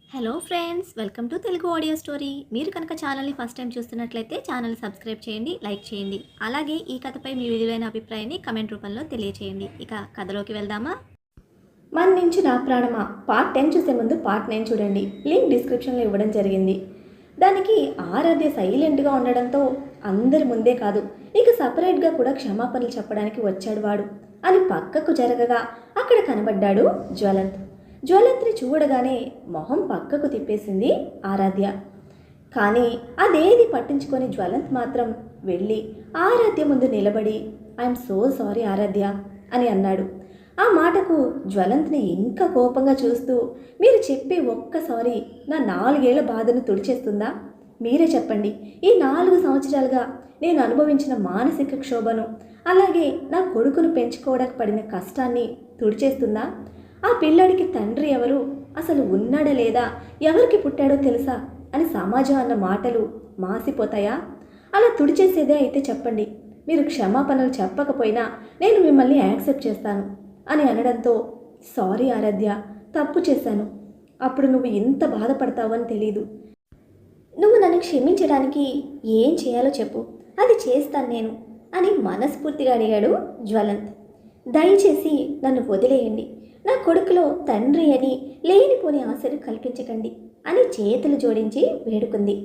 Hello friends, welcome to Telugu audio story. మీరు కనుక ఛానల్ని ఫస్ట్ టైం చూస్తున్నట్లయితే ఛానల్ సబ్స్క్రైబ్ చేయండి, లైక్ చేయండి. అలాగే ఈ కథపై మీ విలువైన అభిప్రాయాన్ని కమెంట్ రూపంలో తెలియచేయండి. ఇక కథలోకి వెళ్దామా? మన నుంచి నా ప్రాణమా పార్ట్ 10 చూసే ముందు పార్ట్ 9 చూడండి. లింక్ డిస్క్రిప్షన్లో ఇవ్వడం జరిగింది. దానికి ఆరాధ్య సైలెంట్గా ఉండడంతో అందరి ముందే కాదు, ఇక సపరేట్గా కూడా క్షమాపణలు చెప్పడానికి వచ్చాడు వాడు అని పక్కకు జరగగా అక్కడ కనబడ్డాడు జ్వలంత్. జ్వలంత్ని చూడగానే మొహం పక్కకు తిప్పేసింది ఆరాధ్య. కానీ అదేది పట్టించుకొని జ్వలంత్ మాత్రం వెళ్ళి ఆరాధ్య ముందు నిలబడి ఐఎమ్ సో సారీ ఆరాధ్య అని అన్నాడు. ఆ మాటకు జ్వలంత్ని ఇంకా కోపంగా చూస్తూ, మీరు చెప్పే ఒక్కసారి నా 4 ఏళ్ల బాధను తుడిచేస్తుందా? మీరే చెప్పండి. ఈ 4 సంవత్సరాలుగా నేను అనుభవించిన మానసిక క్షోభను, అలాగే నా కొడుకును పెంచుకోవడానికి పడిన కష్టాన్ని తుడిచేస్తుందా? ఆ పిల్లాడికి తండ్రి ఎవరు, అసలు ఉన్నాడా లేదా, ఎవరికి పుట్టాడో తెలుసా అని సమాజం అన్న మాటలు మాసిపోతాయా? అలా తుడిచేసేదే అయితే చెప్పండి. మీరు క్షమాపణలు చెప్పకపోయినా నేను మిమ్మల్ని యాక్సెప్ట్ చేస్తాను అని అనడంతో, సారీ ఆరాధ్య, తప్పు చేశాను. అప్పుడు నువ్వు ఇంత బాధపడతావని తెలీదు. నువ్వు నన్ను క్షమించడానికి ఏం చేయాలో చెప్పు, అది చేస్తాను నేను అని మనస్ఫూర్తిగా అడిగాడు జ్వలంత్. దయచేసి నన్ను వదిలేయండి. నా కొడుకులో తండ్రి అని లేనిపోని ఆశలు కల్పించకండి అని చేతులు జోడించి వేడుకుంది.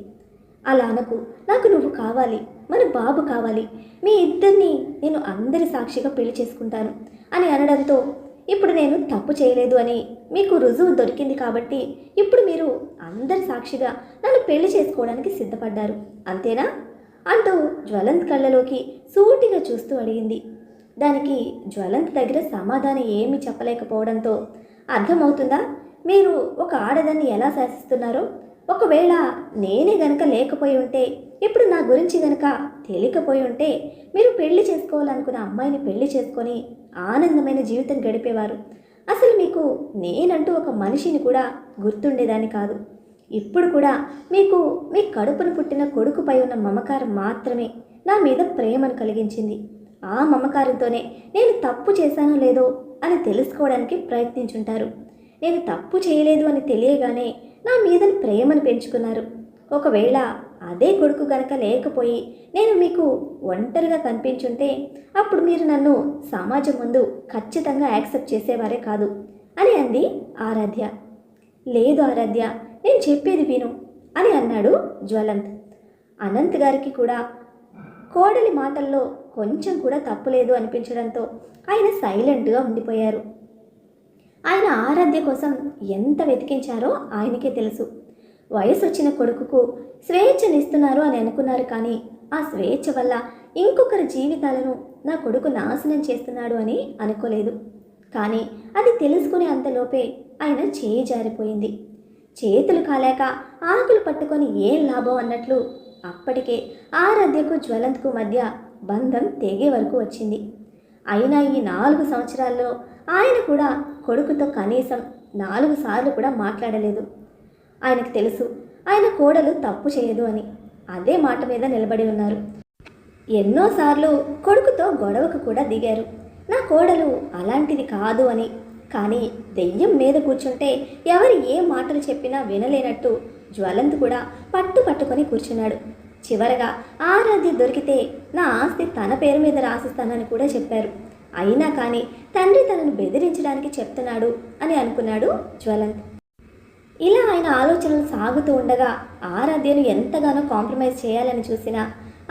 అలా అనకు, నాకు నువ్వు కావాలి, మన బాబు కావాలి, మీ ఇద్దరిని నేను అందరి సాక్షిగా పెళ్లి చేసుకుంటాను అని అనడంతో, ఇప్పుడు నేను తప్పు చేయలేదు అని మీకు రుజువు దొరికింది కాబట్టి ఇప్పుడు మీరు అందరి సాక్షిగా నన్ను పెళ్లి చేసుకోవడానికి సిద్ధపడ్డారు, అంతేనా అంటూ జ్వలంత్ కళ్ళలోకి సూటిగా చూస్తూ అడిగింది. దానికి జ్వలంత్ దగ్గర సమాధానం ఏమీ చెప్పలేకపోవడంతో, అర్థమవుతుందా మీరు ఒక ఆడదాన్ని ఎలా శాసిస్తున్నారో? ఒకవేళ నేనే గనక లేకపోయి ఉంటే, ఇప్పుడు నా గురించి గనక తెలియకపోయి ఉంటే, మీరు పెళ్లి చేసుకోవాలనుకున్న అమ్మాయిని పెళ్లి చేసుకొని ఆనందమైన జీవితం గడిపేవారు. అసలు మీకు నేనంటూ ఒక మనిషిని కూడా గుర్తుండేదాన్ని కాదు. ఇప్పుడు కూడా మీకు మీ కడుపును పుట్టిన కొడుకుపై ఉన్న మమకారం మాత్రమే నా మీద ప్రేమను కలిగించింది. ఆ మమకారంతోనే నేను తప్పు చేశానో లేదో అని తెలుసుకోవడానికి ప్రయత్నించుంటారు. నేను తప్పు చేయలేదు అని తెలియగానే నా మీద ప్రేమను పెంచుకున్నారు. ఒకవేళ అదే కొడుకు గనక లేకపోయి నేను మీకు ఒంటరిగా కనిపించుంటే, అప్పుడు మీరు నన్ను సమాజం ముందు ఖచ్చితంగా యాక్సెప్ట్ చేసేవారే కాదు అని అంది ఆరాధ్య. లేదు ఆరాధ్య, నేను చెప్పేది విను అని అన్నాడు జ్వలంత్. అనంత్ గారికి కూడా కోడలి మాటల్లో కొంచెం కూడా తప్పులేదు అనిపించడంతో ఆయన సైలెంట్గా ఉండిపోయారు. ఆయన ఆరాధ్య కోసం ఎంత వెతికించారో ఆయనకే తెలుసు. వయసు వచ్చిన కొడుకుకు స్వేచ్ఛనిస్తున్నారు అని అనుకున్నారు, కానీ ఆ స్వేచ్ఛ వల్ల ఇంకొకరి జీవితాలను నా కొడుకు నాశనం చేస్తున్నాడు అని అనుకోలేదు. కానీ అది తెలుసుకునే అంతలోపే ఆయన చేయి జారిపోయింది. చేతులు కాలేక ఆకులు పట్టుకొని ఏం లాభం అన్నట్లు అప్పటికే ఆరాధ్యకు జ్వలంత్కు మధ్య బంధం తెగే వరకు వచ్చింది. అయినా ఈ 4 సంవత్సరాల్లో ఆయన కూడా కొడుకుతో కనీసం 4 సార్లు కూడా మాట్లాడలేదు. ఆయనకు తెలుసు ఆయన కోడలు తప్పు చేయదు అని. అదే మాట మీద నిలబడి ఉన్నారు. ఎన్నోసార్లు కొడుకుతో గొడవకు కూడా దిగారు, నా కోడలు అలాంటిది కాదు అని. కానీ దెయ్యం మీద కూర్చుంటే ఎవరు ఏ మాటలు చెప్పినా వినలేనట్టు జ్వలంత్ కూడా పట్టుకొని కూర్చున్నాడు. చివరగా ఆరాధ్య దొరికితే నా ఆస్తి తన పేరు మీద రాసిస్తానని కూడా చెప్పారు. అయినా కానీ తండ్రి తనను బెదిరించడానికి చెప్తున్నాడు అని అనుకున్నాడు జ్వలంత్. ఇలా ఆయన ఆలోచనలు సాగుతూ ఉండగా ఆరాధ్యను ఎంతగానో కాంప్రమైజ్ చేయాలని చూసినా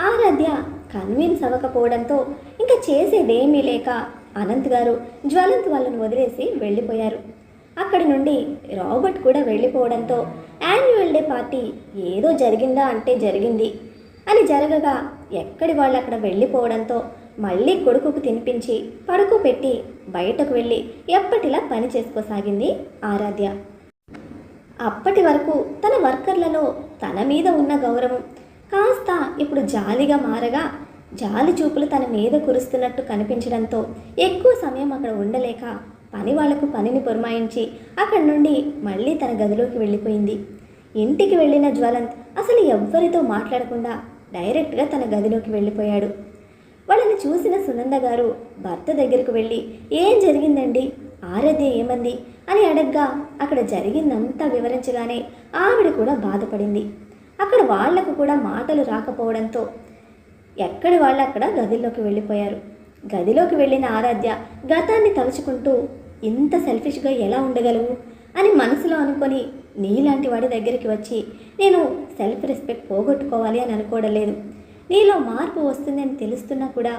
ఆరాధ్య కన్విన్స్ అవ్వకపోవడంతో ఇంకా చేసేదేమీ లేక అనంత్ గారు జ్వలంత్ వాళ్ళను వదిలేసి వెళ్ళిపోయారు. అక్కడి నుండి రాబర్ట్ కూడా వెళ్ళిపోవడంతో యాన్యువల్ డే పార్టీ ఏదో జరిగిందా అంటే జరిగింది అని జరగగా ఎక్కడి వాళ్ళు అక్కడ వెళ్ళిపోవడంతో మళ్ళీ కొడుకుకు తినిపించి పడుకోబెట్టి బయటకు వెళ్ళి ఎప్పటిలా పని చేసుకోసాగింది ఆరాధ్య. అప్పటి వరకు తన వర్కర్లలో తన మీద ఉన్న గౌరవం కాస్త ఇప్పుడు జాలిగా మారగా, జాలి చూపులు తన మీద కురుస్తున్నట్టు కనిపించడంతో ఎక్కువ సమయం అక్కడ ఉండలేక పని వాళ్లకు పనిని పురమాయించి అక్కడి నుండి మళ్ళీ తన గదిలోకి వెళ్ళిపోయింది. ఇంటికి వెళ్ళిన జ్వలంత్ అసలు ఎవ్వరితో మాట్లాడకుండా డైరెక్ట్గా తన గదిలోకి వెళ్ళిపోయాడు. వాళ్ళని చూసిన సునంద గారు భర్త దగ్గరకు వెళ్ళి, ఏం జరిగిందండి ఆరాధ్య ఏమంది అని అడగ్గా అక్కడ జరిగిందంతా వివరించగానే ఆవిడ కూడా బాధపడింది. అక్కడ వాళ్లకు కూడా మాటలు రాకపోవడంతో ఎక్కడి వాళ్ళు అక్కడ గదిలోకి వెళ్ళిపోయారు. గదిలోకి వెళ్ళిన ఆరాధ్య గతాన్ని తలుచుకుంటూ ఇంత సెల్ఫిష్గా ఎలా ఉండగలవు అని మనసులో అనుకొని నీలాంటి వాడి దగ్గరికి వచ్చి నేను సెల్ఫ్ రెస్పెక్ట్ పోగొట్టుకోవాలి అని అనుకోవడం లేదు. నీలో మార్పు వస్తుందని తెలుస్తున్నా కూడా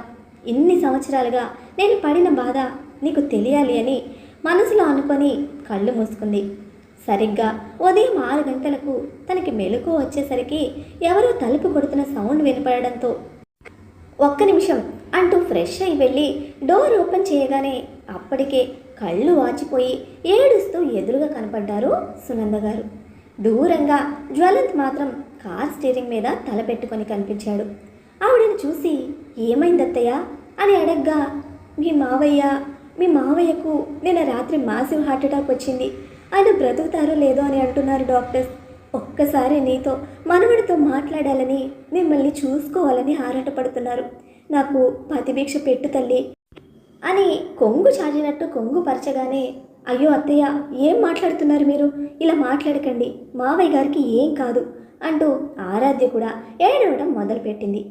ఇన్ని సంవత్సరాలుగా నేను పడిన బాధ నీకు తెలియాలి అని మనసులో అనుకొని కళ్ళు మూసుకుంది. సరిగ్గా ఉదయం 6 గంటలకు తనకి మెలకువ వచ్చేసరికి ఎవరో తలుపు కొడుతున్న సౌండ్ వినపడడంతో ఒక్క నిమిషం అంటూ ఫ్రెష్ అయి వెళ్ళి డోర్ ఓపెన్ చేయగానే అప్పటికే కళ్ళు వాచిపోయి ఏడుస్తూ ఎదురుగా కనపడ్డారు సునంద గారు. దూరంగా జ్వలంత్ మాత్రం కార్ స్టీరింగ్ మీద తల పెట్టుకొని కనిపించాడు. ఆవిడని చూసి ఏమైందత్తయ్య అని అడగ్గా మీ మావయ్యకు నిన్న రాత్రి మాసివ్ హార్ట్ అటాక్ వచ్చింది, ఆయన బ్రతుకుతారో లేదో అని అంటున్నారు డాక్టర్స్. ఒక్కసారి నీతో మనవడితో మాట్లాడాలని మిమ్మల్ని చూసుకోవాలని ఆరాటపడుతున్నారు. నాకు పతిభిక్ష పెట్టు తల్లి అని కొంగు చాచినట్టు కొంగు పరచగానే అయ్యో అత్తయ్య ఏం మాట్లాడుతున్నారు మీరు, ఇలా మాట్లాడకండి, మావయ్య గారికి ఏం కాదు అంటూ ఆరాధ్య కూడా ఏడవడం మొదలుపెట్టింది.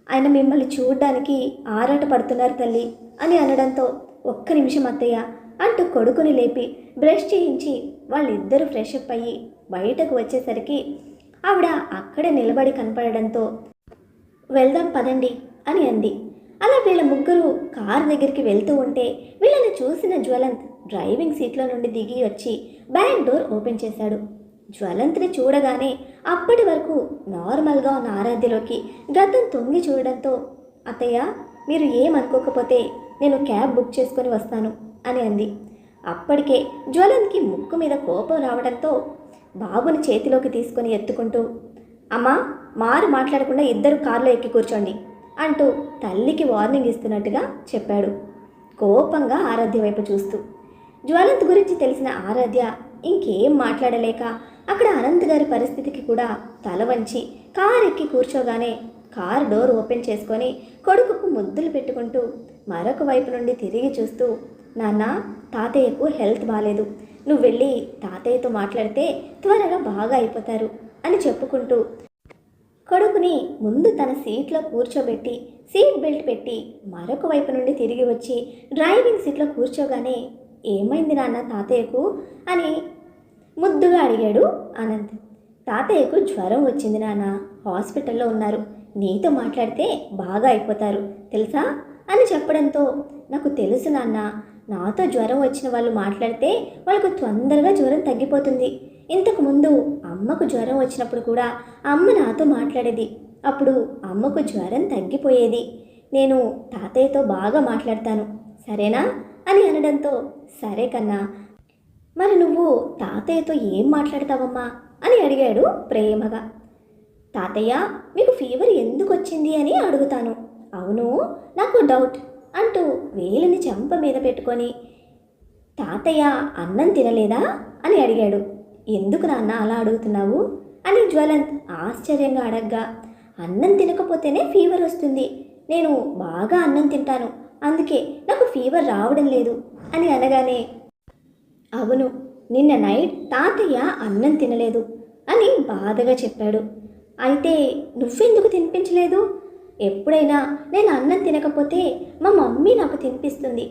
ఆయన మిమ్మల్ని చూడ్డానికి ఆరాటపడుతున్నారు తల్లి అని అనడంతో ఒక్క నిమిషం అత్తయ్య అంటూ కొడుకుని లేపి బ్రష్ చేయించి వాళ్ళిద్దరూ ఫ్రెష్ అప్ అయ్యి బయటకు వచ్చేసరికి ఆవిడ అక్కడే నిలబడి కనపడడంతో వెళ్దాం పదండి అని అంది. అలా వీళ్ళ ముగ్గురు కార్ దగ్గరికి వెళ్తూ ఉంటే వీళ్ళని చూసిన జ్వలంత్ డ్రైవింగ్ సీట్లో నుండి దిగి వచ్చి బ్యాక్ డోర్ ఓపెన్ చేశాడు. జ్వలంత్ని చూడగానే అప్పటి వరకు నార్మల్గా ఉన్న ఆరాధ్యలోకి గతం తొంగి చూడడంతో అత్తయ్య మీరు ఏమనుకోకపోతే నేను క్యాబ్ బుక్ చేసుకొని వస్తాను అని అంది. అప్పటికే జ్వలంత్కి ముక్కు మీద కోపం రావడంతో బాబుని చేతిలోకి తీసుకొని ఎత్తుకుంటూ అమ్మా మారు మాట్లాడకుండా ఇద్దరు కారులో ఎక్కి కూర్చోండి అంటూ తల్లికి వార్నింగ్ ఇస్తున్నట్టుగా చెప్పాడు, కోపంగా ఆరాధ్య వైపు చూస్తూ. జ్వలంత్ గురించి తెలిసిన ఆరాధ్య ఇంకేం మాట్లాడలేక అక్కడ అనంత్ గారి పరిస్థితికి కూడా తల వంచి కారు ఎక్కి కూర్చోగానే కారు డోర్ ఓపెన్ చేసుకొని కొడుకుకు ముద్దులు పెట్టుకుంటూ మరొక వైపు నుండి తిరిగి చూస్తూ నాన్న తాతయ్యకు హెల్త్ బాగాలేదు, నువ్వు వెళ్ళి తాతయ్యతో మాట్లాడితే త్వరగా బాగా అయిపోతారు అని చెప్పుకుంటూ కొడుకుని ముందు తన సీట్లో కూర్చోబెట్టి సీట్ బెల్ట్ పెట్టి మరొక వైపు నుండి తిరిగి వచ్చి డ్రైవింగ్ సీట్లో కూర్చోగానే ఏమైంది నాన్న తాతయ్యకు అని ముద్దుగా అడిగాడు అనంత్. తాతయ్యకు జ్వరం వచ్చింది నాన్న, హాస్పిటల్లో ఉన్నారు, నీతో మాట్లాడితే బాగా అయిపోతారు తెలుసా అని చెప్పడంతో నాకు తెలుసు నాన్న, నాతో జ్వరం వచ్చిన వాళ్ళు మాట్లాడితే వాళ్ళకు తొందరగా జ్వరం తగ్గిపోతుంది. ఇంతకుముందు అమ్మకు జ్వరం వచ్చినప్పుడు కూడా అమ్మ నాతో మాట్లాడేది, అప్పుడు అమ్మకు జ్వరం తగ్గిపోయేది. నేను తాతయ్యతో బాగా మాట్లాడతాను సరేనా అని అనడంతో సరే కన్నా, మరి నువ్వు తాతయ్యతో ఏం మాట్లాడతావమ్మా అని అడిగాడు ప్రేమగా. తాతయ్య మీకు ఫీవర్ ఎందుకు వచ్చింది అని అడుగుతాను. అవును నాకు డౌట్ అంటూ వేలిని చెంప మీద పెట్టుకొని తాతయ్య అన్నం తినలేదా అని అడిగాడు. ఎందుకు నాన్న అలా అడుగుతున్నావు అని జ్వలంత్ ఆశ్చర్యంగా అడగ్గా అన్నం తినకపోతేనే ఫీవర్ వస్తుంది, నేను బాగా అన్నం తింటాను అందుకే నాకు ఫీవర్ రావడం లేదు అని అనగానే అవును నిన్న నైట్ తాతయ్య అన్నం తినలేదు అని బాధగా చెప్పాడు. అయితే నువ్వెందుకు తినిపించలేదు? ఎప్పుడైనా నేను అన్నం తినకపోతే మా మమ్మీ నాకు తినిపిస్తుంది,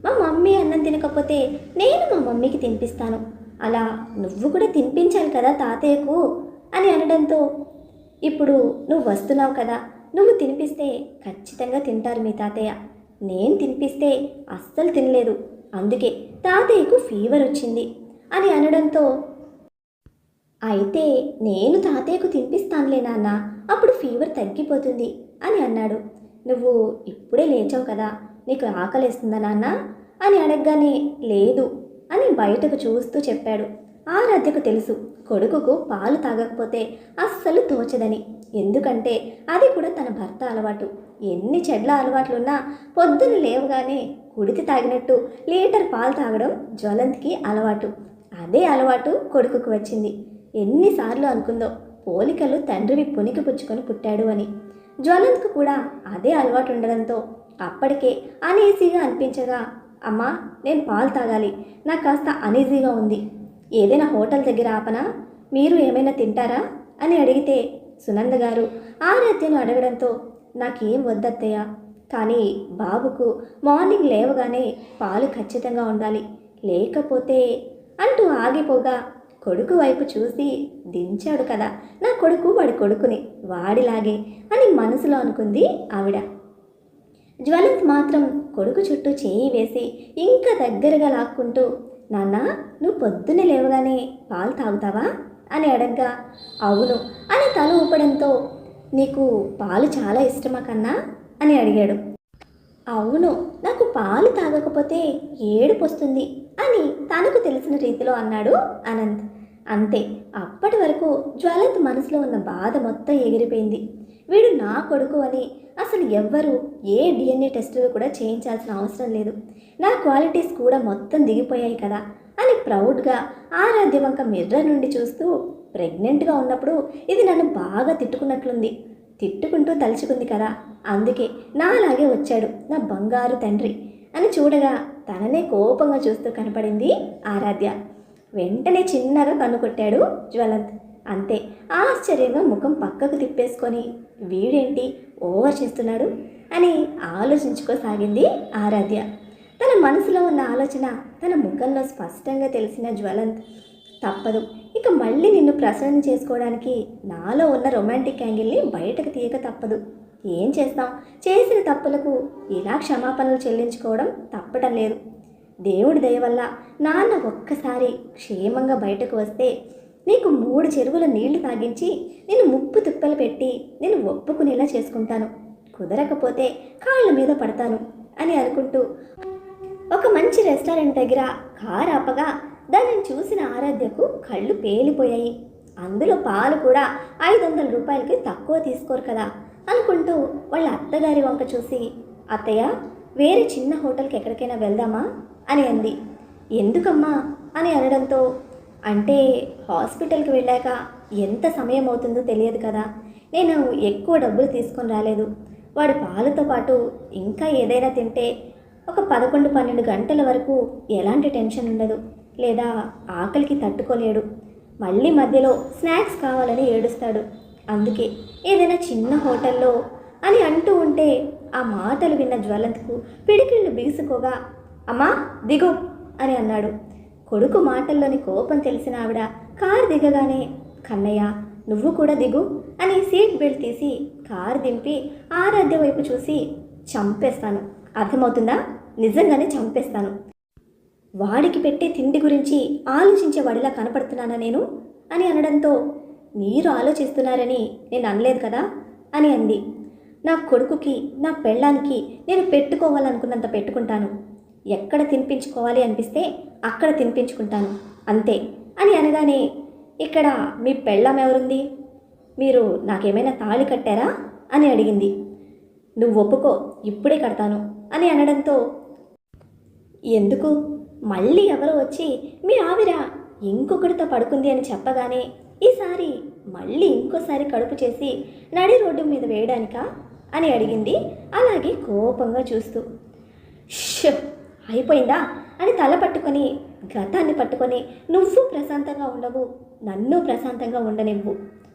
మా మమ్మీ అన్నం తినకపోతే నేను మా మమ్మీకి తినిపిస్తాను, అలా నువ్వు కూడా తినిపించాలి కదా తాతయ్యకు అని అనడంతో ఇప్పుడు నువ్వు వస్తున్నావు కదా, నువ్వు తినిపిస్తే ఖచ్చితంగా తింటారు మీ తాతయ్య, నేను తినిపిస్తే అస్సలు తినలేదు అందుకే తాతయ్యకు ఫీవర్ వచ్చింది అని అనడంతో అయితే నేను తాతయ్యకు తినిపిస్తానులే నాన్న, అప్పుడు ఫీవర్ తగ్గిపోతుంది అని అన్నాడు. నువ్వు ఇప్పుడే లేచావు కదా, నీకు ఆకలేస్తుందా నాన్న అని అడగగానే లేదు అని బయటకు చూస్తూ చెప్పాడు. ఆరాధ్యకు తెలుసు కొడుకుకు పాలు తాగకపోతే అస్సలు తోచదని, ఎందుకంటే అది కూడా తన భర్త అలవాటు. ఎన్ని చెడ్ల అలవాట్లున్నా పొద్దున్న లేవగానే కుడితి తాగినట్టు లీటర్ పాలు తాగడం జ్వలంత్కి అలవాటు. అదే అలవాటు కొడుకుకు వచ్చింది. ఎన్నిసార్లు అనుకుందో పోలికలు తండ్రిని పునికి పుచ్చుకొని పుట్టాడు అని. జ్వలంత్కు కూడా అదే అలవాటు ఉండడంతో అప్పటికే అనేసీగా అనిపించగా అమ్మా, నేను పాలు తాగాలి, నాకు కాస్త అనీజీగా ఉంది, ఏదైనా హోటల్ దగ్గర ఆపనా, మీరు ఏమైనా తింటారా అని అడిగితే సునంద గారు ఆరాధ్యను అడగడంతో నాకేం వద్దత్తయ్య, కానీ బాబుకు మార్నింగ్ లేవగానే పాలు ఖచ్చితంగా ఉండాలి, లేకపోతే అంటూ ఆగిపోగా కొడుకు వైపు చూసి దించాడు కదా నా కొడుకు వాడి కొడుకుని వాడిలాగే అని మనసులో అనుకుంది ఆవిడ. జ్వలంత్ మాత్రం కొడుకు చుట్టూ చేయి వేసి ఇంకా దగ్గరగా లాక్కుంటూ, నాన్న, నువ్వు పొద్దున్నే లేవగానే పాలు తాగుతావా అని అడగ్గా అవును అని తల ఊపడంతో నీకు పాలు చాలా ఇష్టమా కన్నా అని అడిగాడు. అవును, నాకు పాలు తాగకపోతే ఏడుపు వస్తుంది అని తనకు తెలిసిన రీతిలో అన్నాడు అనంత్. అంతే, అప్పటి వరకు జ్వలంత్ మనసులో ఉన్న బాధ మొత్తం ఎగిరిపోయింది. వీడు నా కొడుకు అని అసలు ఎవ్వరూ ఏ డిఎన్ఏ టెస్టులు కూడా చేయించాల్సిన అవసరం లేదు, నా క్వాలిటీస్ కూడా మొత్తం దిగిపోయాయి కదా అని ప్రౌడ్గా ఆరాధ్య వంక మిర్రర్ నుండి చూస్తూ, ప్రెగ్నెంట్గా ఉన్నప్పుడు ఇది నన్ను బాగా తిట్టుకున్నట్లుంది, తిట్టుకుంటూ తలుచుకుంది కదా, అందుకే నాలాగే వచ్చాడు నా బంగారు తండ్రి అని చూడగా తననే కోపంగా చూస్తూ కనపడింది ఆరాధ్య. వెంటనే చిన్నగా కన్ను కొట్టాడు జ్వలంత్. అంతే, ఆశ్చర్యంగా ముఖం పక్కకు తిప్పేసుకొని వీడేంటి ఓవర్ చేస్తున్నాడు అని ఆలోచించుకోసాగింది ఆరాధ్య. తన మనసులో ఉన్న ఆలోచన తన ముఖంలో స్పష్టంగా తెలిసిన జ్వలంత్, తప్పదు, ఇక మళ్ళీ నిన్ను ప్రసన్నం చేసుకోవడానికి నాలో ఉన్న రొమాంటిక్ యాంగిల్ని బయటకు తీయక తప్పదు, ఏం చేస్తాం, చేసిన తప్పులకు ఇలా క్షమాపణలు చెల్లించుకోవడం తప్పడం లేదు, దేవుడి దయ వల్ల నాన్న ఒక్కసారి క్షేమంగా బయటకు వస్తే నీకు 3 చెరువుల నీళ్లు తాగించి నేను ముప్పు తిప్పలు పెట్టి నేను ఒప్పుకునేలా చేసుకుంటాను, కుదరకపోతే కాళ్ళ మీద పడతాను అని అనుకుంటూ ఒక మంచి రెస్టారెంట్ దగ్గర కారు ఆపగా దానిని చూసిన ఆరాధ్యకు కళ్ళు పేలిపోయాయి. అందులో పాలు కూడా 500 రూపాయలకి తక్కువ తీసుకోరు కదా అనుకుంటూ వాళ్ళ అత్తగారి వంక చూసి, అత్తయ్య, వేరే చిన్న హోటల్కి ఎక్కడికైనా వెళ్దామా అని అంది. ఎందుకమ్మా అని అనడంతో, అంటే హాస్పిటల్కి వెళ్ళాక ఎంత సమయం అవుతుందో తెలియదు కదా, నేను ఎక్కువ డబ్బులు తీసుకొని రాలేదు, వాడి పాలతో పాటు ఇంకా ఏదైనా తింటే ఒక 11-12 గంటల వరకు ఎలాంటి టెన్షన్ ఉండదు, లేదా ఆకలికి తట్టుకోలేడు, మళ్ళీ మధ్యలో స్నాక్స్ కావాలని ఏడుస్తాడు, అందుకే ఏదైనా చిన్న హోటల్లో అని అంటూ ఉంటే ఆ మాటలు విన్న జ్వలంత్కు పిడికిళ్ళు బిగుసుకోగా, అమ్మా దిగు అని అన్నాడు. కొడుకు మాటల్లోని కోపం తెలిసిన ఆవిడ కారు దిగగానే, కన్నయ్య, నువ్వు కూడా దిగు అని సీట్ బెల్ట్ తీసి కారు దింపి ఆరాధ్య వైపు చూసి, చంపేస్తాను, అర్థమవుతుందా, నిజంగానే చంపేస్తాను, వాడికి పెట్టే తిండి గురించి ఆలోచించే వాడిలా కనపడుతున్నానా నేను అని అనడంతో, మీరు ఆలోచిస్తున్నారని నేను అనలేదు కదా అని అంది. నా కొడుకుకి నా పెళ్ళానికి నేను పెట్టుకోవాలనుకున్నంత పెట్టుకుంటాను, ఎక్కడ తినిపించుకోవాలి అనిపిస్తే అక్కడ తినిపించుకుంటాను, అంతే అని అనగానే, ఇక్కడ మీ పెళ్ళాం ఎవరుంది, మీరు నాకేమైనా తాళి కట్టారా అని అడిగింది. నువ్వు ఒప్పుకో, ఇప్పుడే కడతాను అని అనడంతో, ఎందుకు, మళ్ళీ ఎవరో వచ్చి మీ ఆవిర ఇంకొకరితో పడుకుంది అని చెప్పగానే ఈసారి మళ్ళీ ఇంకోసారి కడుపు చేసి నడి రోడ్డు మీద వేయడానికా అని అడిగింది, అలాగే కోపంగా చూస్తూ. ష్, అయిపోయిందా అని తల పట్టుకొని గతాన్ని పట్టుకొని, నువ్వు ప్రశాంతంగా ఉండవు, నన్ను ప్రశాంతంగా ఉండనివ్వు,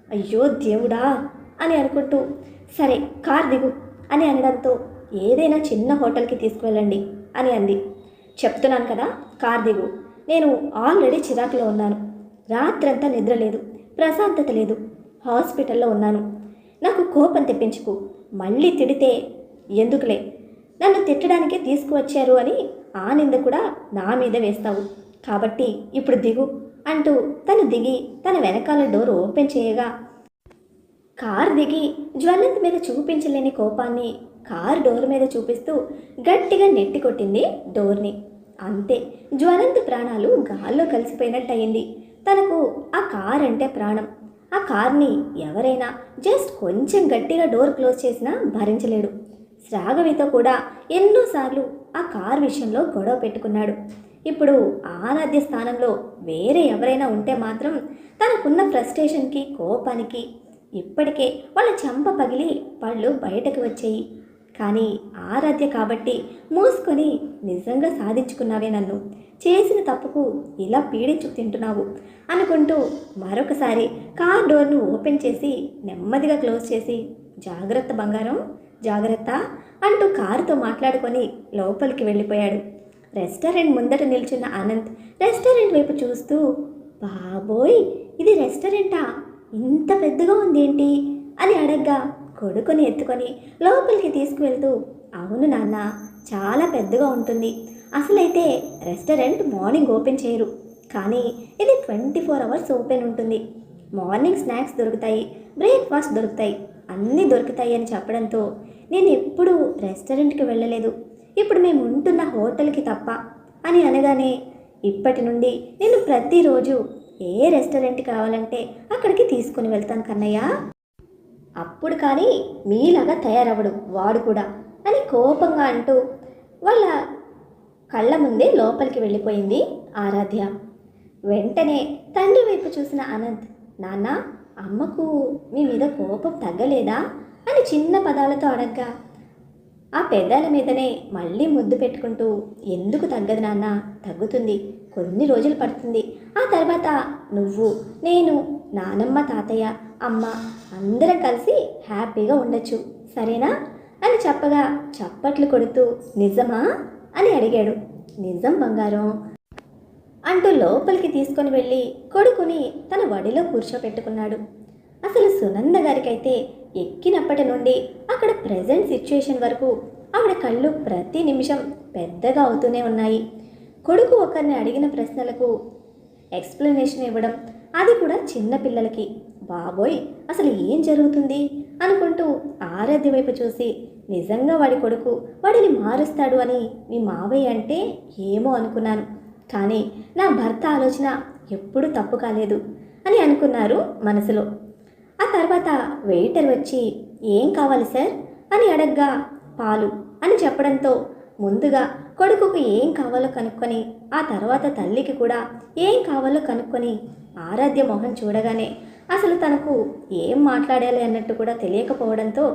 అయ్యో దేవుడా అని అనుకుంటూ, సరే కార్ దిగు అని అనడంతో, ఏదైనా చిన్న హోటల్కి తీసుకువెళ్ళండి అని అంది. చెప్తున్నాను కదా, కార్ దిగు, నేను ఆల్రెడీ చిరాకులో ఉన్నాను, రాత్రంతా నిద్ర లేదు, ప్రశాంతత లేదు, హాస్పిటల్లో ఉన్నాను, నాకు కోపం తెప్పించుకు, మళ్ళీ తిడితే ఎందుకులే, నన్ను తిట్టడానికే తీసుకువచ్చారు అని ఆ నింద కూడా నా మీద వేస్తావు, కాబట్టి ఇప్పుడు దిగు అంటూ తను దిగి తన వెనకాల డోర్ ఓపెన్ చేయగా కార్ దిగి జ్వలంత్ మీద చూపించలేని కోపాన్ని కార్ డోర్ మీద చూపిస్తూ గట్టిగా నెట్టి కొట్టింది డోర్ని. అంతే, జ్వలంత్ ప్రాణాలు గాల్లో కలిసిపోయినట్టయింది. తనకు ఆ కార్ అంటే ప్రాణం. ఆ కార్ని ఎవరైనా జస్ట్ కొంచెం గట్టిగా డోర్ క్లోజ్ చేసినా భరించలేడు. శ్రాగవితో కూడా ఎన్నోసార్లు ఆ కార్ విషయంలో గొడవ పెట్టుకున్నాడు. ఇప్పుడు ఆరాధ్య స్థానంలో వేరే ఎవరైనా ఉంటే మాత్రం తనకున్న ఫ్రస్ట్రేషన్కి, కోపానికి ఇప్పటికే వాళ్ళ చెంప పగిలి పళ్ళు బయటకు వచ్చాయి. కానీ ఆరాధ్య కాబట్టి మూసుకొని నిజంగా సాధించుకున్నావే నన్ను, చేసిన తప్పుకు ఇలా పీడించుకు తింటున్నావు అనుకుంటూ మరొకసారి కార్ డోర్ను ఓపెన్ చేసి నెమ్మదిగా క్లోజ్ చేసి జాగ్రత్త బంగారం జాగ్రత్త అంటూ కారుతో మాట్లాడుకొని లోపలికి వెళ్ళిపోయాడు. రెస్టారెంట్ ముందట నిల్చున్న అనంత్ రెస్టారెంట్ వైపు చూస్తూ, బాబోయ్ ఇది రెస్టారెంటా, ఇంత పెద్దగా ఉందేంటి అని అడగ్గా కొడుకుని ఎత్తుకొని లోపలికి తీసుకువెళ్తూ, అవును నాన్న చాలా పెద్దగా ఉంటుంది, అసలైతే రెస్టారెంట్ మార్నింగ్ ఓపెన్ చేయరు, కానీ ఇది 24 అవర్స్ ఓపెన్ ఉంటుంది. మార్నింగ్ స్నాక్స్ దొరుకుతాయి, బ్రేక్ఫాస్ట్ దొరుకుతాయి, అన్నీ దొరుకుతాయి అని చెప్పడంతో నేను ఎప్పుడూ రెస్టారెంట్కి వెళ్ళలేదు, ఇప్పుడు మేము ఉంటున్న హోటల్కి తప్ప అని అనగానే, ఇప్పటి నుండి నేను ప్రతిరోజు ఏ రెస్టారెంట్ కావాలంటే అక్కడికి తీసుకుని వెళ్తాను కన్నయ్య, అప్పుడు కానీ మీలాగా తయారవ్వడు వాడు కూడా అని కోపంగా అంటూ వాళ్ళ కళ్ళ ముందే లోపలికి వెళ్ళిపోయింది ఆరాధ్య. వెంటనే తండ్రి వైపు చూసిన అనంత్, నాన్న అమ్మకు మీ మీద కోపం తగ్గలేదా అని చిన్న పదాలతో అడగ్గా, ఆ పెదాల మీదనే మళ్ళీ ముద్దు పెట్టుకుంటూ, ఎందుకు తగ్గదు నాన్న, తగ్గుతుంది, కొన్ని రోజులు పడుతుంది, ఆ తర్వాత నువ్వు నేను నానమ్మ తాతయ్య అమ్మ అందరం కలిసి హ్యాపీగా ఉండొచ్చు సరేనా అని చెప్పగా చప్పట్లు కొడుతూ, నిజమా అని అడిగాడు. నిజం బంగారం అంటూ లోపలికి తీసుకొని వెళ్ళి కొడుకుని తన వడిలో కూర్చోపెట్టుకున్నాడు. అసలు సునంద గారికైతే ఎక్కినప్పటి నుండి అక్కడ ప్రజెంట్ సిచ్యుయేషన్ వరకు ఆవిడ కళ్ళు ప్రతి నిమిషం పెద్దగా అవుతూనే ఉన్నాయి. కొడుకు ఒకరిని అడిగిన ప్రశ్నలకు ఎక్స్ప్లెనేషన్ ఇవ్వడం, అది కూడా చిన్న పిల్లలకి. బాబోయ్ అసలు ఏం జరుగుతుంది అనుకుంటూ ఆరాధ్య వైపు చూసి, నిజంగా వాడి కొడుకు వాడిని మారుస్తాడు అని మీ మావయ్య అంటే ఏమో అనుకున్నాను, కానీ నా భర్త ఆలోచన ఎప్పుడూ తప్పు కాలేదు అని అనుకున్నారు మనసులో. ఆ తర్వాత వెయిటర్ వచ్చి, ఏం కావాలి సార్ అని అడగ్గా, పాలు అని చెప్పడంతో ముందుగా కొడుకుకు ఏం కావాలో కనుక్కొని ఆ తర్వాత తల్లికి కూడా ఏం కావాలో కనుక్కొని ఆరాధ్య మొహం చూడగానే అసలు తనకు ఏం మాట్లాడాలి అన్నట్టు కూడా తెలియకపోవడంతో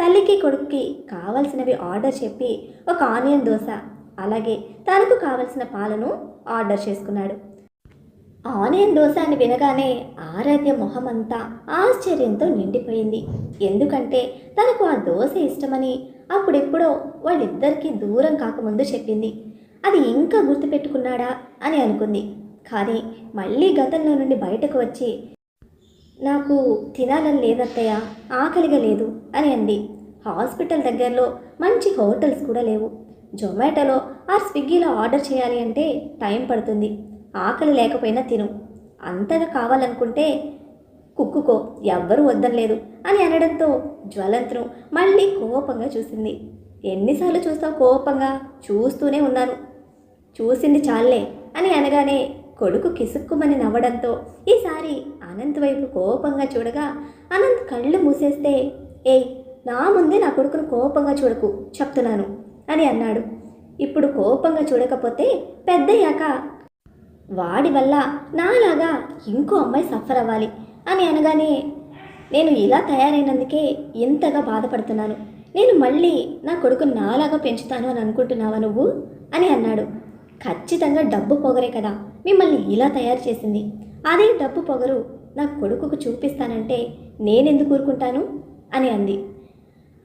తల్లికి కొడుకుకి కావాల్సినవి ఆర్డర్ చెప్పి ఒక ఆనియన్ దోశ అలాగే తనకు కావలసిన పాలను ఆర్డర్ చేసుకున్నాడు. ఆనియన్ దోశ అని వినగానే ఆరాధ్య మొహం అంతా ఆశ్చర్యంతో నిండిపోయింది. ఎందుకంటే తనకు ఆ దోశ ఇష్టమని అప్పుడెప్పుడో వాళ్ళిద్దరికీ దూరం కాకముందు చెప్పింది. అది ఇంకా గుర్తుపెట్టుకున్నాడా అని అనుకుంది. కానీ మళ్ళీ గతంలో నుండి బయటకు వచ్చి, నాకు తినాలని లేదత్తయ్య, ఆకలిగా లేదు అని అంది. హాస్పిటల్ దగ్గరలో మంచి హోటల్స్ కూడా లేవు, జొమాటోలో ఆర్ స్విగ్గీలో ఆర్డర్ చేయాలి అంటే టైం పడుతుంది, ఆకలి లేకపోయినా తిను, అంతగా కావాలనుకుంటే కుక్కుకో, ఎవ్వరూ వద్దనలేదు అని అనడంతో జ్వలంత్ను మళ్ళీ కోపంగా చూసింది. ఎన్నిసార్లు చూస్తావు కోపంగా, చూస్తూనే ఉన్నాను, చూసింది చాలే అని అనగానే కొడుకు కిసుక్కుమని నవ్వడంతో ఈసారి అనంత్ వైపు కోపంగా చూడగా అనంత్ కళ్ళు మూసేస్తే, ఏయ్ నా ముందే నా కొడుకును కోపంగా చూడకు చెప్తున్నాను అని అన్నాడు. ఇప్పుడు కోపంగా చూడకపోతే పెద్దయ్యాక వాడి వల్ల నాలాగా ఇంకో అమ్మాయి సఫర్ అవ్వాలి అని అనగానే, నేను ఇలా తయారైనందుకే ఎంతగా బాధపడుతున్నాను, నేను మళ్ళీ నా కొడుకు నాలాగా పెంచుతాను అని అనుకుంటున్నావా నువ్వు అని అన్నాడు. ఖచ్చితంగా డబ్బు పొగరే కదా మిమ్మల్ని ఇలా తయారు చేసింది, అదే డబ్బు పొగరు నా కొడుకుకు చూపిస్తానంటే నేనెందుకు ఊరుకుంటాను అని అంది.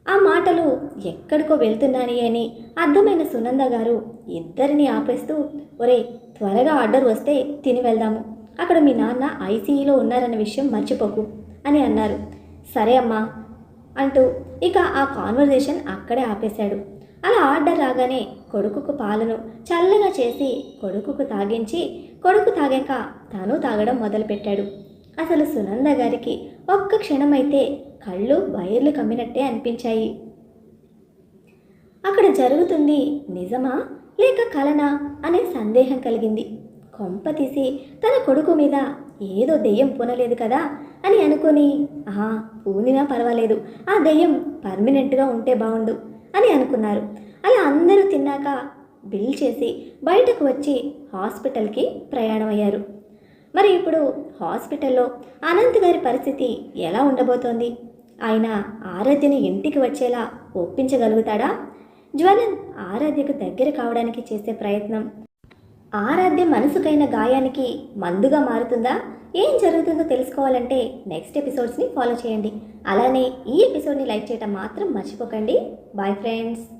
ఆ మాటలు ఎక్కడికో వెళ్తున్నాని అని అర్థమైన సునంద గారు ఇద్దరిని ఆపేస్తూ, ఒరే త్వరగా ఆర్డర్ వస్తే తిని వెళ్దాము, అక్కడ మీ నాన్న ఐసీయూలో ఉన్నారన్న విషయం మర్చిపోకు అని అన్నారు. సరే అమ్మా అంటూ ఇక ఆ కాన్వర్జేషన్ అక్కడే ఆపేశాడు. అలా ఆర్డర్ రాగానే కొడుకుకు పాలను చల్లగా చేసి కొడుకుకు తాగించి కొడుకు తాగాక తాను తాగడం మొదలుపెట్టాడు. అసలు సునంద గారికి ఒక్క క్షణమైతే కళ్ళు వైర్లు కమ్మినట్టే అనిపించాయి. అక్కడ జరుగుతుంది నిజమా లేక కలనా అనే సందేహం కలిగింది. కొంప తీసి తన కొడుకు మీద ఏదో దెయ్యం పూనలేదు కదా అని అనుకుని, పూనినా పర్వాలేదు, ఆ దెయ్యం పర్మనెంట్గా ఉంటే బాగుండు అని అనుకున్నారు. అలా అందరూ తిన్నాక బిల్ చేసి బయటకు వచ్చి హాస్పిటల్కి ప్రయాణం అయ్యారు. మరి ఇప్పుడు హాస్పిటల్లో అనంత్ గారి పరిస్థితి ఎలా ఉండబోతోంది? ఆయన ఆరాధ్యని ఇంటికి వచ్చేలా ఒప్పించగలుగుతాడా? జ్వలన్ ఆరాధ్యకు దగ్గర కావడానికి చేసే ప్రయత్నం ఆరాధ్య మనసుకైన గాయానికి మందుగా మారుతుందా? ఏం జరుగుతుందో తెలుసుకోవాలంటే నెక్స్ట్ ఎపిసోడ్స్ని ఫాలో చేయండి. అలానే ఈ ఎపిసోడ్ని లైక్ చేయడం మాత్రం మర్చిపోకండి. Bye friends.